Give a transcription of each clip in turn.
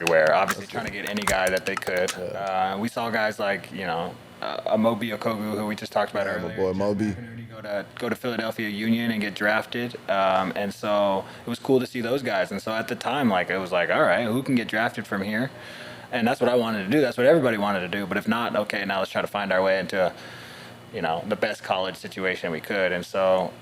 everywhere, obviously trying to get any guy that they could. We saw guys like, Amobi Okogu, who we just talked about earlier. My boy Moby. Go to Philadelphia Union and get drafted. And so it was cool to see those guys. And so at the time, like, it was like, all right, who can get drafted from here? And that's what I wanted to do. That's what everybody wanted to do. But if not, okay, now let's try to find our way into, the best college situation we could. And so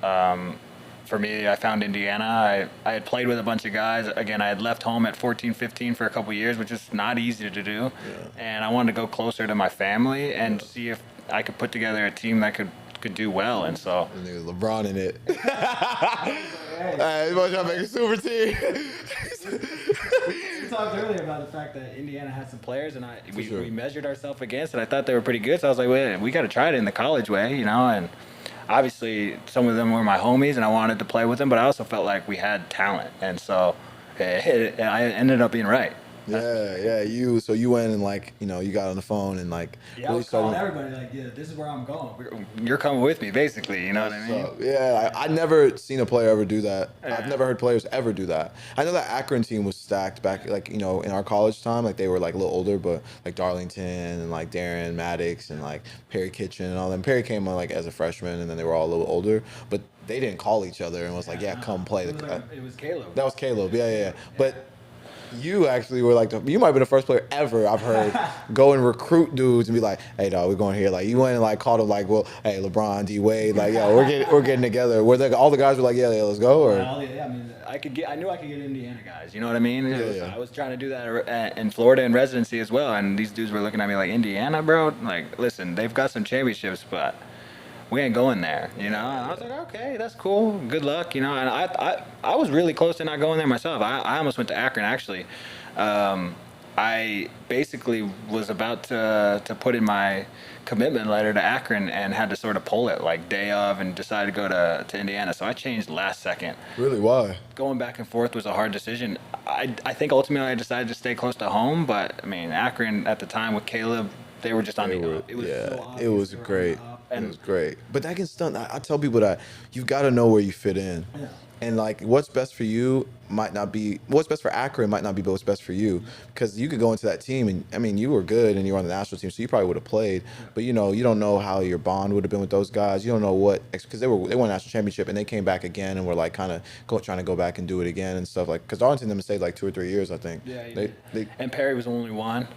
for me, I found Indiana. I had played with a bunch of guys. Again, I had left home at 14, 15 for a couple of years, which is not easy to do. Yeah. And I wanted to go closer to my family and see if I could put together a team that could do well. And so And there was LeBron in it. Hey, you want to make a super team? we talked earlier about the fact that Indiana had some players, and we sure. measured ourselves against it. I thought they were pretty good, so I was like, wait, we got to try it in the college way, and obviously some of them were my homies, and I wanted to play with them, but I also felt like we had talent, and so I ended up being right. Yeah. So you went and you got on the phone and I was calling everybody like, this is where I'm going. You're coming with me, basically. You know what I mean? Yeah, I never seen a player ever do that. I've never heard players ever do that. I know that Akron team was stacked back, in our college time. Like they were a little older, but like Darlington and like Darren Maddox and like Perry Kitchen and all them. Perry came on as a freshman, and then they were all a little older, but they didn't call each other and was like, come play. It was Caleb. That was Caleb. Yeah. But you actually were you might be the first player ever I've heard go and recruit dudes and be like, hey dog, we're going here. Like you went and called them well, hey LeBron, D Wade, we're getting together. Were all the guys were like, yeah, let's go? Or I knew I could get Indiana guys. You know what I mean? Yeah. I was trying to do that in Florida in residency as well, and these dudes were looking at me like, Indiana, bro. Like, listen, they've got some championships, but we ain't going there, And I was like, okay, that's cool. Good luck, And I was really close to not going there myself. I almost went to Akron, actually. I basically was about to put in my commitment letter to Akron and had to sort of pull it day of and decided to go to Indiana. So I changed last second. Really? Why? Going back and forth was a hard decision. I think ultimately I decided to stay close to home, but I mean, Akron at the time with Caleb, they were just on the up. It was great. It was great. But that gets done. I tell people that you've got to know where you fit in. Yeah. And what's best for you might not be what's best for Akron might not be what's best for you, because you could go into that team and I mean you were good and you were on the national team, so you probably would have played, but you don't know how your bond would have been with those guys. You don't know what, because they won a national championship and they came back again and were kind of trying to go back and do it again and stuff, because Darlington them stayed 2 or 3 years, I think. Yeah. And Perry was only one.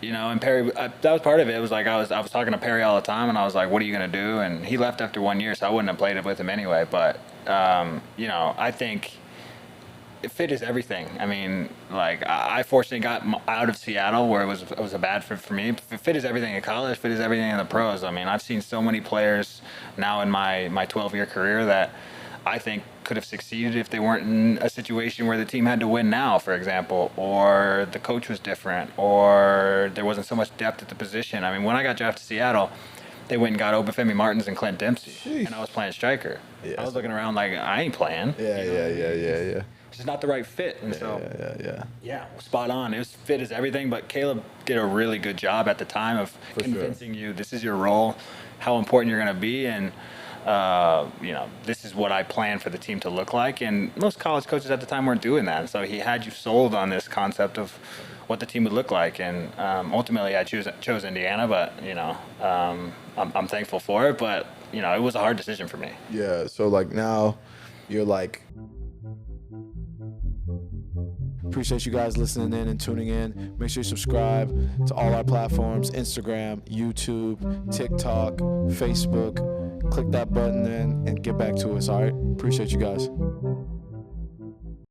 And Perry, that was part of it. It was I was talking to Perry all the time, and I was like, what are you going to do? And he left after 1 year, so I wouldn't have played it with him anyway. But, I think fit is everything. I mean, I fortunately got out of Seattle where it was a bad fit for me. Fit is everything in college, fit is everything in the pros. I mean, I've seen so many players now in my 12-year career that I think could have succeeded if they weren't in a situation where the team had to win now, for example, or the coach was different, or there wasn't so much depth at the position. I mean, when I got drafted to Seattle, they went and got Obafemi Martins and Clint Dempsey, and I was playing striker. Yeah. I was looking around like, I ain't playing. Yeah. It's just not the right fit. And yeah, spot on. It was fit as everything, but Caleb did a really good job at the time of convincing you this is your role, how important you're going to be, and this is what I plan for the team to look like. And most college coaches at the time weren't doing that. And so he had you sold on this concept of what the team would look like. And ultimately I chose Indiana, but, I'm thankful for it. But, it was a hard decision for me. Yeah. So now you're Appreciate you guys listening in and tuning in. Make sure you subscribe to all our platforms: Instagram, YouTube, TikTok, Facebook. Click that button and get back to us, all right? Appreciate you guys.